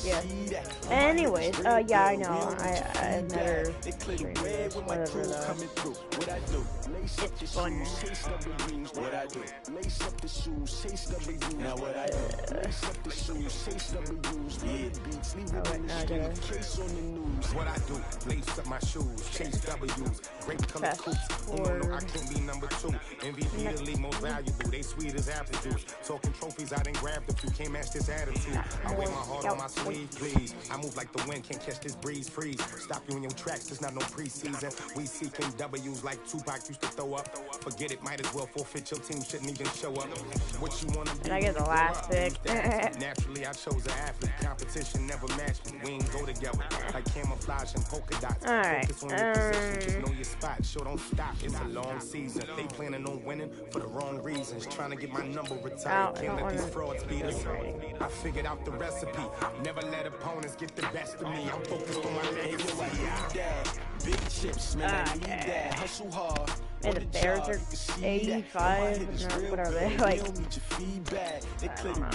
Yeah. Anyways, yeah, I know. I've never streamed this, whatever though. It's fun. What I do, lace up the shoes, chase W's. Now what I do, lace up the shoes, chase W's. Beats, leave it in the street, case on the news. What I do, lace up my shoes, chase W's. Great color coops. Oh no, I can't be number 2. MVP the league most valuable. They sweet as apple juice. Talking trophies, I didn't grab the few. Can't match this attitude. I wear my heart on my sleeve, please. I move like the wind, can't catch this breeze, freeze. Stop you in your tracks, there's not no preseason. We seeking W's like Tupac used to throw up. Forget it, might as well forfeit. Your team shouldn't even show up. What you wanna be? And I get the last pick. Naturally, I chose an athlete. Competition never matched me. We ain't go together like camouflage and polka dots. Alright. Focus on your position, just know your spot. Show don't stop. It's a long season. They planning on winning for the wrong reasons. Trying to get my number retired. Can't let these frauds beat us. I figured out the recipe. Never let opponents get the best of me. I'm focused on my legacy. Big chips, man. I need that. Hustle hard. And the Bears are 85. What are they like? I don't know.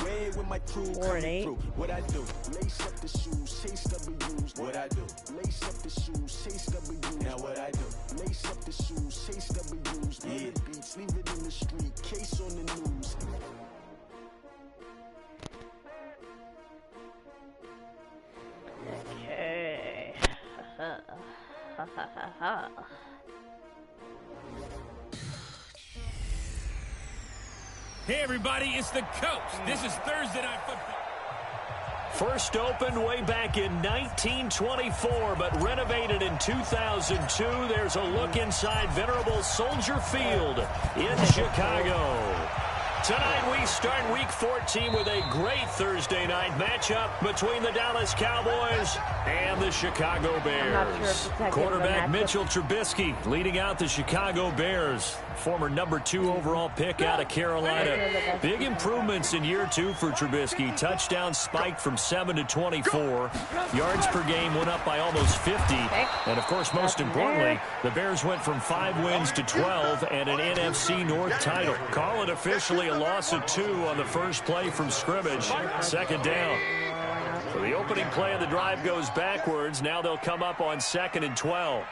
4 and 8. What I do? Lace up the shoes, chase W's. What I do? Lace up the shoes, chase W's. Now what I do? Lace up the shoes, chase W's. Beats, leave it in the street, case on the news. Okay. Hey everybody, it's the Coach. This is Thursday Night Football. First opened way back in 1924, but renovated in 2002. There's a look inside venerable Soldier Field in Chicago. Tonight we start Week 14 with a great Thursday night matchup between the Dallas Cowboys and the Chicago Bears. Quarterback Mitchell Trubisky leading out the Chicago Bears. Former number 2 overall pick out of Carolina. Big improvements in year 2 for Trubisky. Touchdown spiked from 7 to 24. Yards per game went up by almost 50. And, of course, most importantly, the Bears went from 5 wins to 12 and an NFC North title. Call it officially a loss of 2 on the first play from scrimmage. Second down. So the opening play of the drive goes backwards. Now they'll come up on 2nd and 12.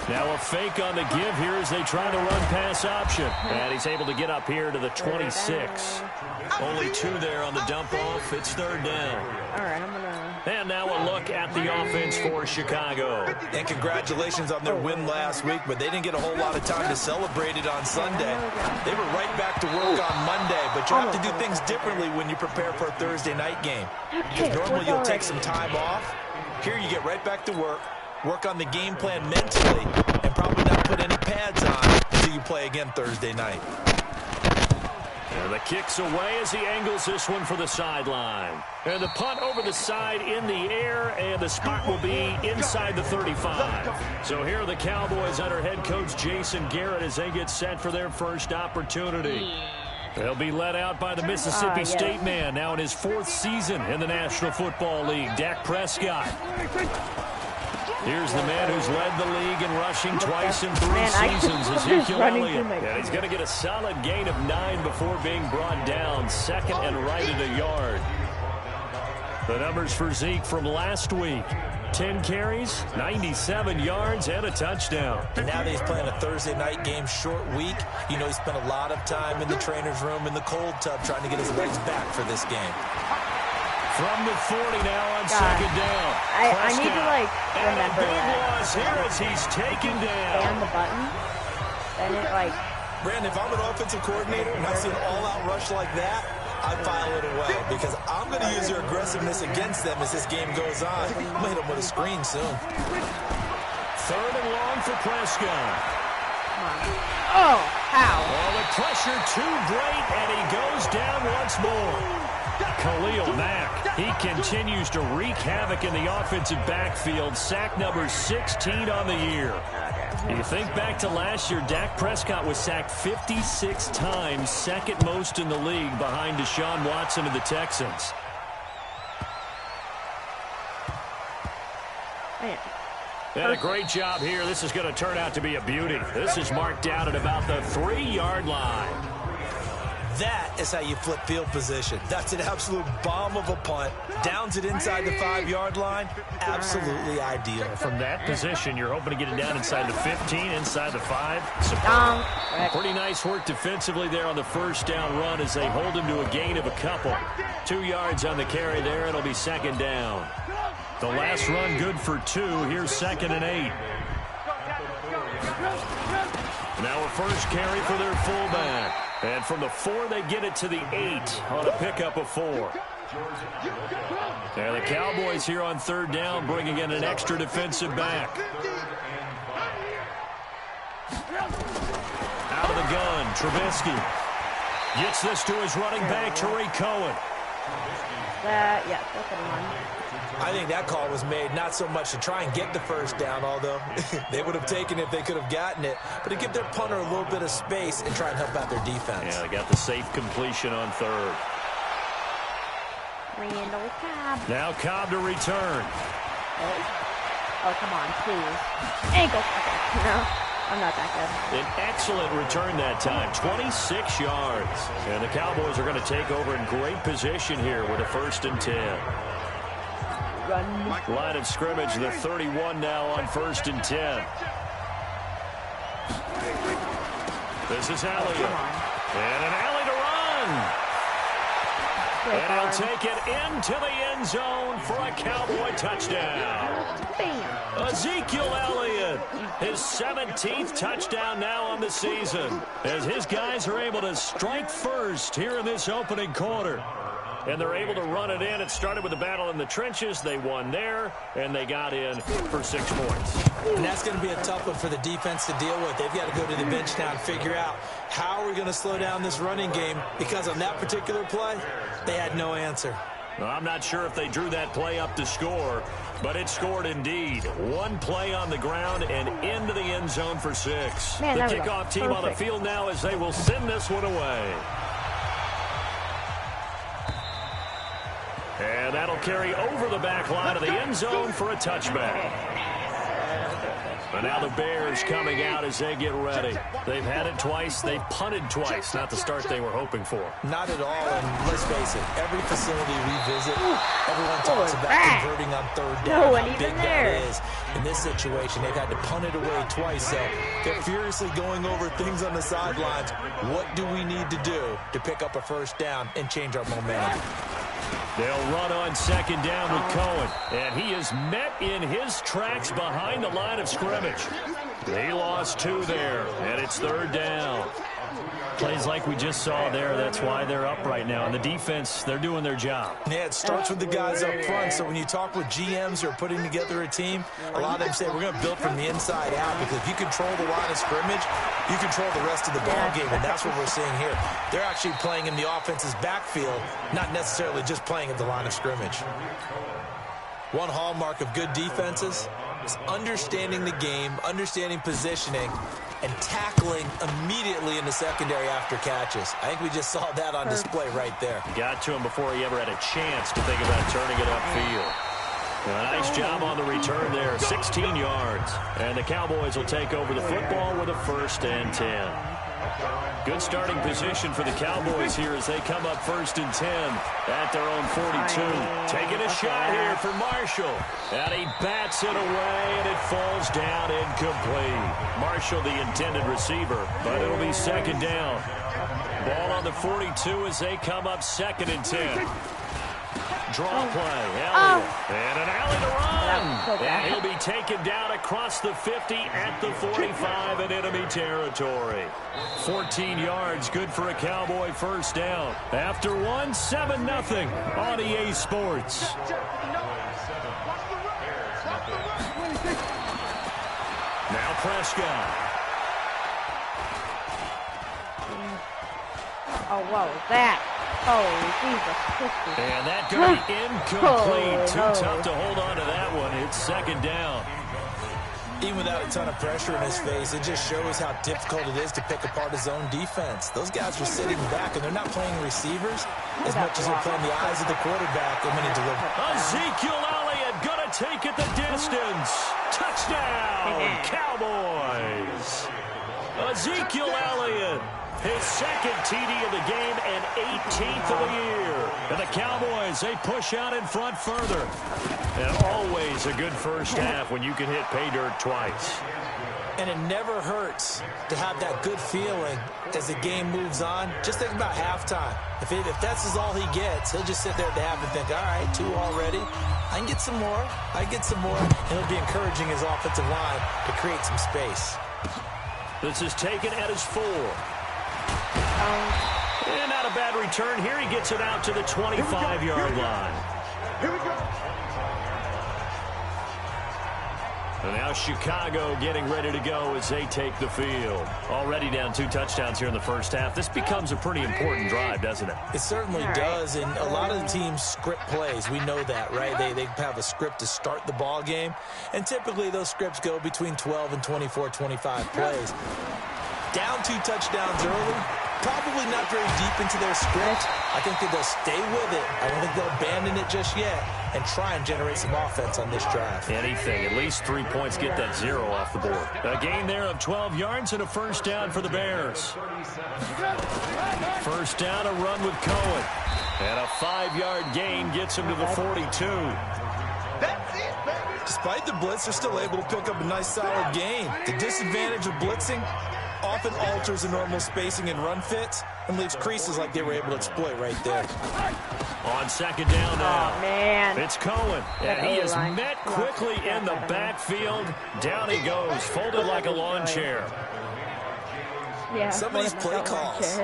Now a fake on the give here as they try to run pass option. And he's able to get up here to the 26. Only 2 there on the dump off. It's 3rd down. All right, I'm gonna... And now a look at the offense for Chicago. And congratulations on their win last week, but they didn't get a whole lot of time to celebrate it on Sunday. They were right back to work on Monday, but you have to do things differently when you prepare for a Thursday night game. Because normally you'll take some time off. Here you get right back to work on the game plan mentally, and probably not put any pads on until you play again Thursday night. And the kick's away as he angles this one for the sideline. And the punt over the side in the air, and the spot will be inside the 35. So here are the Cowboys under head coach Jason Garrett as they get set for their first opportunity. They'll be led out by the Mississippi State man, now in his 4th season in the National Football League, Dak Prescott. Here's the man who's led the league in rushing twice in 3 seasons, Ezekiel Elliott. And he's going to get a solid gain of 9 before being brought down, 2nd and right at a yard. The numbers for Zeke from last week. 10 carries, 97 yards, and a touchdown. And now that he's playing a Thursday night game, short week, you know he spent a lot of time in the trainer's room in the cold tub trying to get his legs back for this game. From the 40 now on 2nd down. I need to, like, remember that. Was here as he's taken down. And the button. Then it, like... Brandon, if I'm an offensive coordinator and I see an all-out rush like that, I file it well because I'm going to use their aggressiveness against them as this game goes on. I'm going to hit them with a screen soon. 3rd and long for Prescott. Come on. Oh, how? Well, the pressure too great, and he goes down once more. Khalil Mack, he continues to wreak havoc in the offensive backfield. Sack number 16 on the year. You think back to last year, Dak Prescott was sacked 56 times, 2nd most in the league behind Deshaun Watson of the Texans. And a great job here. This is going to turn out to be a beauty. This is marked down at about the 3-yard line. That is how you flip field position. That's an absolute bomb of a punt. Downs it inside the 5-yard line. Absolutely ideal. From that position, you're hoping to get it down inside the 15, inside the 5. Pretty nice work defensively there on the first down run as they hold him to a gain of a couple. 2 yards on the carry there. It'll be second down. The last run good for 2. Here's 2nd and 8. Now a first carry for their fullback. And from the 4, they get it to the 8 on a pickup of 4. And the Cowboys here on 3rd down bringing in an extra defensive back. Out of the gun, Trubisky gets this to his running back, Tariq Cohen. Yeah, that's what I want. I think that call was made not so much to try and get the first down, although they would have taken it if they could have gotten it, but to give their punter a little bit of space and try and help out their defense. Yeah, they got the safe completion on 3rd. Randall Cobb. Now Cobb to return. Oh, come on, please. Ankle. Okay. No, I'm not that good. An excellent return that time, 26 yards. And the Cowboys are going to take over in great position here with a 1st and 10. Line of scrimmage, the 31 now on 1st and 10. This is Elliott. And an alley to run. And he'll take it into the end zone for a Cowboy touchdown. Ezekiel Elliott, his 17th touchdown now on the season, as his guys are able to strike first here in this opening quarter. And they're able to run it in. It started with a battle in the trenches. They won there, and they got in for 6 points. And that's going to be a tough one for the defense to deal with. They've got to go to the bench now and figure out how are we going to slow down this running game, because on that particular play, they had no answer. Well, I'm not sure if they drew that play up to score, but it scored indeed. 1 play on the ground and into the end zone for 6. Man, the kickoff team on the field now as they will send this one away. And that'll carry over the back line of the end zone for a touchback. But now the Bears coming out as they get ready. They've had it twice. They've punted twice. Not the start they were hoping for. Not at all. And let's face it, every facility we visit, everyone talks about converting on 3rd down. How big that is. In this situation, they've had to punt it away twice. So they're furiously going over things on the sidelines. What do we need to do to pick up a 1st down and change our momentum? They'll run on 2nd down with Cohen. And he is met in his tracks behind the line of scrimmage. They lost 2 there, and it's 3rd down. Plays like we just saw there, that's why they're up right now. And the defense, they're doing their job. Yeah, it starts with the guys up front. So when you talk with GMs who are putting together a team, a lot of them say we're going to build from the inside out, because if you control the line of scrimmage, you control the rest of the ball game, and that's what we're seeing here. They're actually playing in the offense's backfield, not necessarily just playing at the line of scrimmage. One hallmark of good defenses is understanding the game, understanding positioning, and tackling immediately in the secondary after catches. I think we just saw that on display right there. Got to him before he ever had a chance to think about turning it upfield. A nice job on the return there, 16 yards. And the Cowboys will take over the football with a 1st and 10. Good starting position for the Cowboys here as they come up 1st and 10 at their own 42. Taking a shot here for Marshall. And he bats it away, and it falls down incomplete. Marshall, the intended receiver, but it'll be 2nd down. Ball on the 42 as they come up 2nd and 10. Draw play, Elliott, and an alley to run. And he'll be taken down across the 50 at the 45 in enemy territory. 14 yards, good for a Cowboy 1st down. After 1, 7-0 on EA Sports. Now Prescott. Oh, what was that? Oh, Jesus. And that going to be incomplete. Too tough to hold on to that one. It's 2nd down. Even without a ton of pressure in his face, it just shows how difficult it is to pick apart his own defense. Those guys are sitting back, and they're not playing receivers as much as they're playing the eyes of the quarterback and when he delivers. Ezekiel Elliott going to take it the distance. Touchdown, Cowboys. Ezekiel Elliott, his 2nd TD of the game, 13th of the year. And the Cowboys, they push out in front further. And always a good first half when you can hit pay dirt twice. And it never hurts to have that good feeling as the game moves on. Just think about halftime. If that's all he gets, he'll just sit there at the half and think, all right, 2 already. I can get some more. I can get some more. And he'll be encouraging his offensive line to create some space. This is taken at his 4. And not a bad return here. He gets it out to the 25-yard line. Here we go. And now Chicago getting ready to go as they take the field. Already down 2 touchdowns here in the first half. This becomes a pretty important drive, doesn't it? It certainly does, and a lot of the teams script plays. We know that, right? They have a script to start the ball game, and typically those scripts go between 12 and 24, 25 plays. Down 2 touchdowns early, probably not very deep into their script. I think that they'll stay with it. I don't think they'll abandon it just yet and try and generate some offense on this drive. Anything. At least 3 points, get that 0 off the board. A gain there of 12 yards and a first down for the Bears. First down, a run with Cohen. And a 5-yard gain gets him to the 42. Despite the blitz, they're still able to pick up a nice solid gain. The disadvantage of blitzing often alters the normal spacing and run fits and leaves creases like they were able to exploit right there. On second down now. Oh, man. It's Cohen. And he is met quickly in the backfield. Down he goes, folded like a lawn chair. Yeah, Some of these play calls,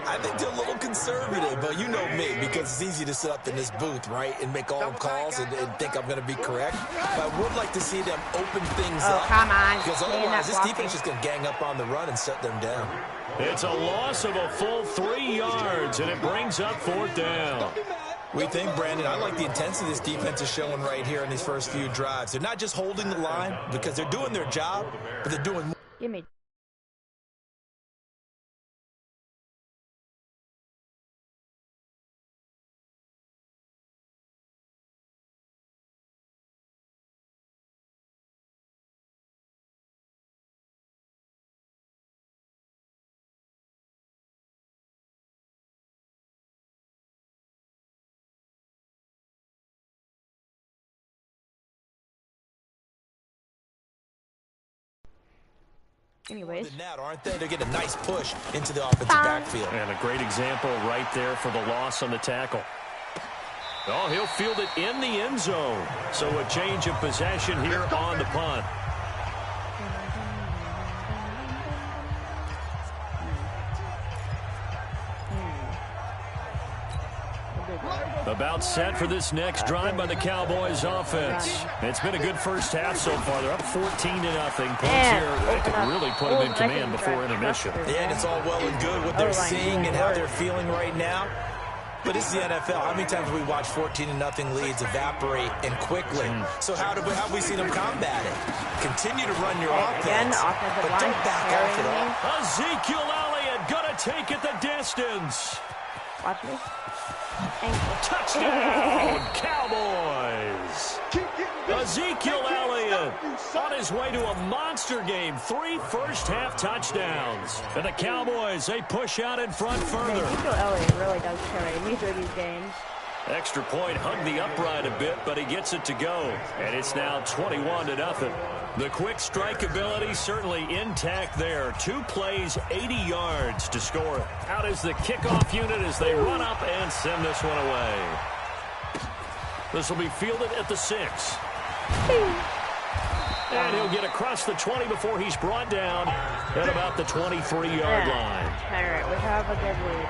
I think they're a little conservative, but you know me, because it's easy to sit up in this booth, right, and make all the calls and think I'm going to be correct. But I would like to see them open things up. Come on. Because otherwise, this defense is going to gang up on the run and shut them down. It's a loss of a full 3 yards, and it brings up 4th down. We think, Brandon, I like the intensity this defense is showing right here in these first few drives. They're not just holding the line because they're doing their job, but they're doing more. Give me. Anyways. Than that, aren't they? They're getting a nice push into the offensive backfield. And a great example right there for the loss on the tackle. Oh, he'll field it in the end zone. So a change of possession here on the punt. About set for this next drive by the Cowboys offense. It's been a good first half so far. They're up 14-0. Points here that could really put them in command before intermission. Yeah, and it's all well and good what they're seeing and how they're feeling right now. But this is the NFL. How many times have we watched 14-0 leads evaporate and quickly? So how have we seen them combat it? Continue to run your offense, but don't back off at all. Ezekiel Elliott gonna take it the distance. Watch me. Touchdown, Cowboys! Ezekiel Elliott on his way to a monster game. 3 first-half touchdowns. And the Cowboys, they push out in front further. Ezekiel Elliott really does carry me through these games. Extra point hugged the upright a bit, but he gets it to go. And it's now 21-0. The quick strike ability certainly intact there. 2 plays, 80 yards to score it. Out is the kickoff unit as they run up and send this one away. This will be fielded at the 6. And he'll get across the 20 before he's brought down at about the 23-yard line. All right, we have a good lead.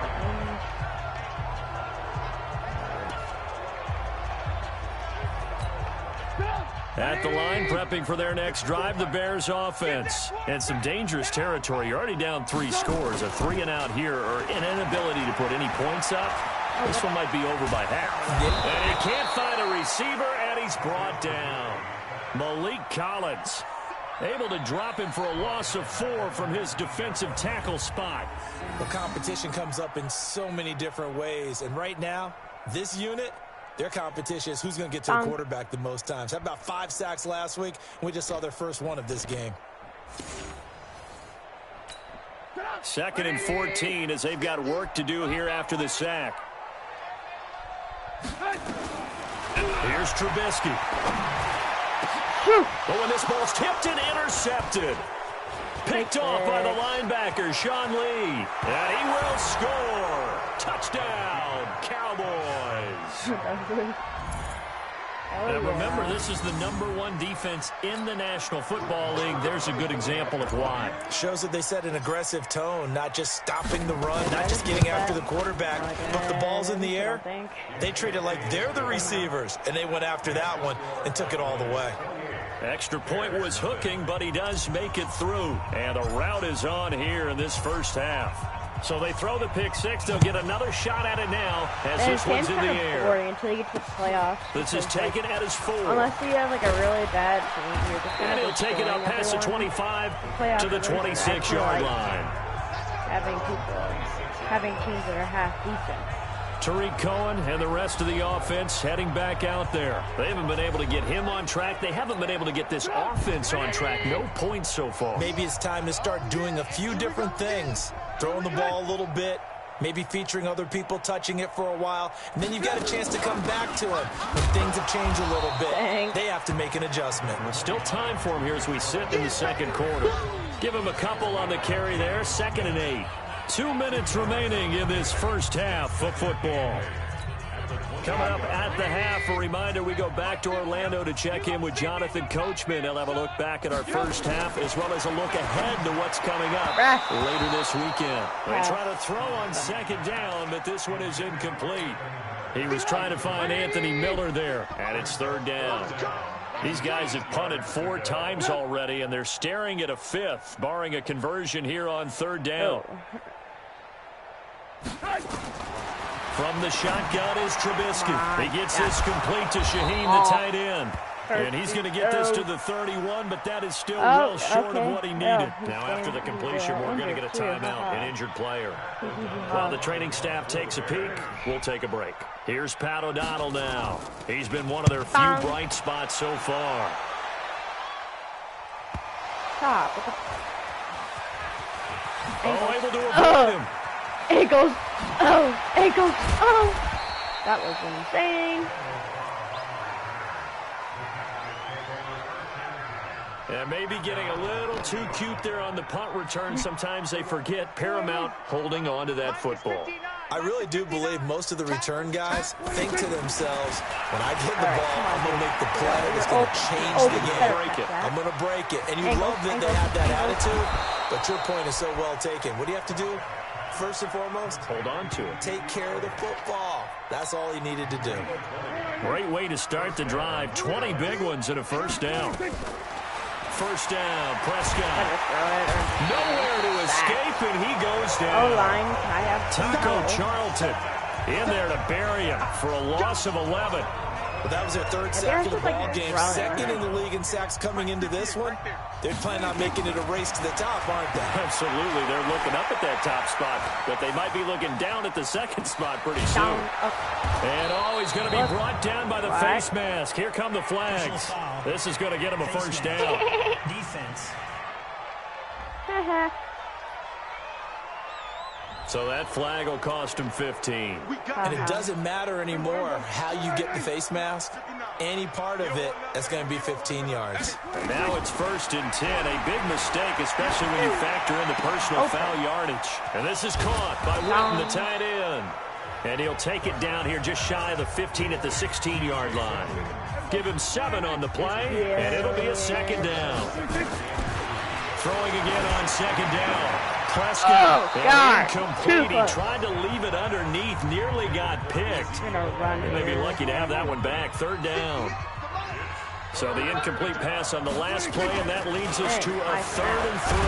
At the line, prepping for their next drive, the Bears offense. And some dangerous territory. You're already down 3 scores. A 3-and-out here, or an inability to put any points up. This one might be over by half. And he can't find a receiver, and he's brought down. Malik Collins able to drop him for a loss of 4 from his defensive tackle spot. The competition comes up in so many different ways. And right now, this unit, their competition is who's going to get to the quarterback the most times. Had about 5 sacks last week, and we just saw their first one of this game. 2nd and 14 as they've got work to do here after the sack. Here's Trubisky. But when this ball's tipped and intercepted. Picked off by the linebacker, Sean Lee. And he will score. Touchdown, Cowboys. And remember, this is the #1 defense in the National Football League. There's a good example of why. Shows that they set an aggressive tone, not just stopping the run, not just getting after the quarterback, but the ball's in the air. They treat it like they're the receivers, and they went after that one and took it all the way. Extra point was hooking, but he does make it through. And the route is on here in this first half. So they throw the pick six. They'll get another shot at it now as this one's in the air. Until you get to the playoffs. This is taken at his 4. Unless you have like a really bad team, you're just and he'll take it up past the 25 to the 26-yard line. Having teams that are half decent. Tariq Cohen and the rest of the offense heading back out there. They haven't been able to get him on track. They haven't been able to get this offense on track. No points so far. Maybe it's time to start doing a few different things. Throwing the ball a little bit, maybe featuring other people touching it for a while, and then you got a chance to come back to it when things have changed a little bit. They have to make an adjustment. There's still time for him here as we sit in the second quarter. Give him a couple on the carry there, 2nd and 8. 2 minutes remaining in this first half of football. Coming up at the half, a reminder, we go back to Orlando to check in with Jonathan Coachman. He'll have a look back at our first half as well as a look ahead to what's coming up later this weekend. They try to throw on 2nd down, but this one is incomplete. He was trying to find Anthony Miller there, and it's 3rd down. These guys have punted 4 times already, and they're staring at a 5th, barring a conversion here on 3rd down. From the shotgun is Trubisky. He gets this complete to Shaheen, the tight end. And he's going to get this to the 31, but that is still well short of what he needed. Now, after the completion, we're going to get a timeout, an injured player. While the training staff takes a peek, we'll take a break. Here's Pat O'Donnell now. He's been one of their few bright spots so far. Able to avoid him. Ankles. Ankles. That was insane. And maybe getting a little too cute there on the punt return. Sometimes they forget Paramount holding on to that football. I really do believe most of the return guys think to themselves, when I get the ball, I'm going to make the play that's going to change the game. I'm going to break it. And you love that they have that attitude, but your point is so well taken. What do you have to do? First and foremost, hold on to it. Take care of the football. That's all he needed to do. Great way to start the drive. 20 big ones and a 1st down. 1st down, Prescott. Nowhere to escape, and he goes down. O-line, can I have Taco Charlton in there to bury him for a loss of 11. Well, that was their 3rd sack of the ball game. 2nd in the league in sacks coming into this one. They're planning on making it a race to the top, aren't they? Absolutely. They're looking up at that top spot, but they might be looking down at the 2nd spot pretty soon. And he's going to be brought down by the face mask. Here come the flags. This is going to get him a 1st down. Defense. So that flag will cost him 15. And it doesn't matter anymore how you get the face mask. Any part of it is going to be 15 yards. Now it's 1st and 10. A big mistake, especially when you factor in the personal foul yardage. And this is caught by Witten, the tight end. And he'll take it down here just shy of the 15 at the 16-yard line. Give him 7 on the play, and it'll be a 2nd down. Throwing again on 2nd down. Prescott, incomplete. He tried to leave it underneath, nearly got picked. They may be lucky to have that one back. 3rd down. So the incomplete pass on the last play, and that leads us to a 3rd and 3.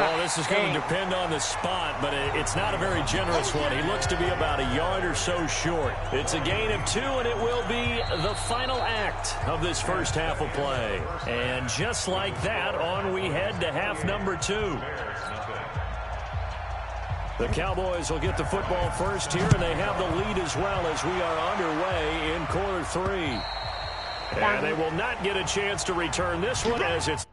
Well, this is going to depend on the spot, but it's not a very generous one. He looks to be about a yard or so short. It's a gain of 2, and it will be the final act of this first half of play. And just like that, on we head to half number 2. The Cowboys will get the football first here, and they have the lead as well as we are underway in quarter 3. And they will not get a chance to return this one as it's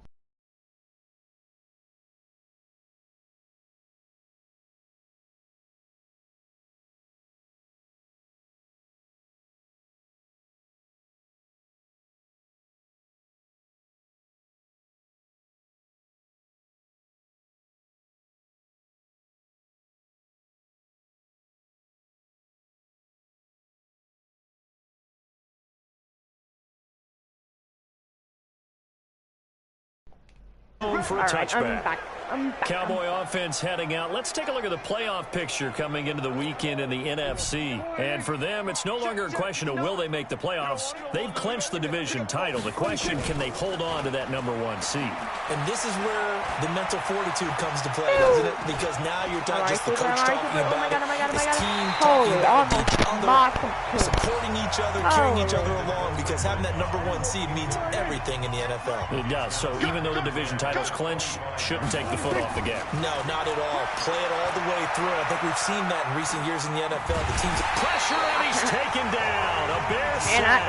for a Alright, touchback. I'm back. Cowboy offense heading out. Let's take a look at the playoff picture coming into the weekend in the NFC. And for them, it's no longer a question of will they make the playoffs. They've clinched the division title. The question, can they hold on to that #1 seed? And this is where the mental fortitude comes to play, doesn't it? Because now you're not just the coach talking about it. It's team talking about each other, supporting each other, cheering each other along, because having that #1 seed means everything in the NFL. It does. So even though the division title's clinched, shouldn't take the foot off the gas. No, not at all. Play it all the way through. I think we've seen that in recent years in the NFL. The team's pressure, and he's taken down. A Bear sack.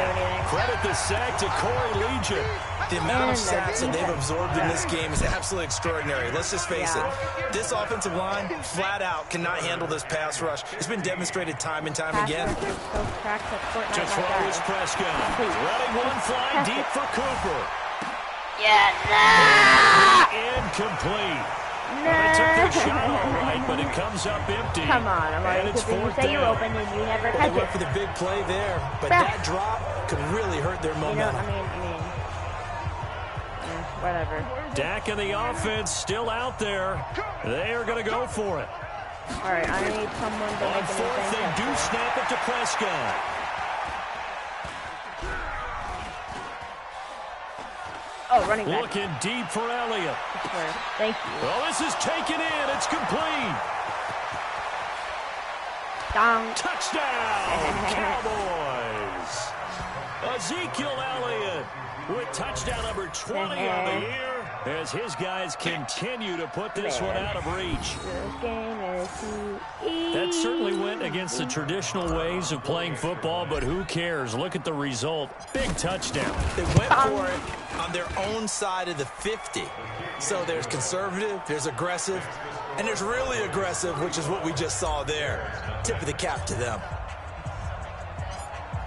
Credit the sack to Corey Legion. The amount of sacks that they've absorbed in this game is absolutely extraordinary. Let's just face it. This offensive line, flat out, cannot handle this pass rush. It's been demonstrated time and time again. To throw is Prescott. Running one fly deep for Cooper. Incomplete. They took their shot all right, but it comes up empty. Come on, and it's you say you're open and you never catch They went for the big play there, but that drop could really hurt their momentum. Whatever. Dak and the offense still out there. They are going to go for it. All right, I need someone to On make fourth, they do snap it to Prescott. Oh, running back. Looking deep for Elliott. Thank you. Well, this is taken in. It's complete. Touchdown, Cowboys. Ezekiel Elliott with touchdown number 20 on the year as his guys continue to put this one out of reach. This game is too easy. That certainly went against the traditional ways of playing football, but who cares? Look at the result. Big touchdown. They went for it on their own side of the 50. So there's conservative, there's aggressive, and there's really aggressive, which is what we just saw there. Tip of the cap to them.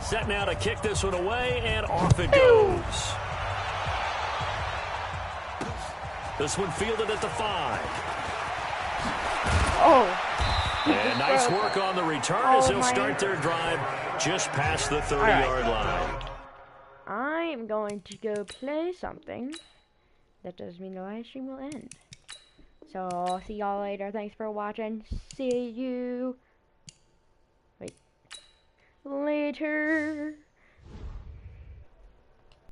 Set now to kick this one away, and off it goes. This one fielded at the 5. And nice work on the return as they'll start their drive just past the 30-yard line. I'm going to go play something. That does mean the live stream will end. So, I'll see y'all later. Thanks for watching. See you later.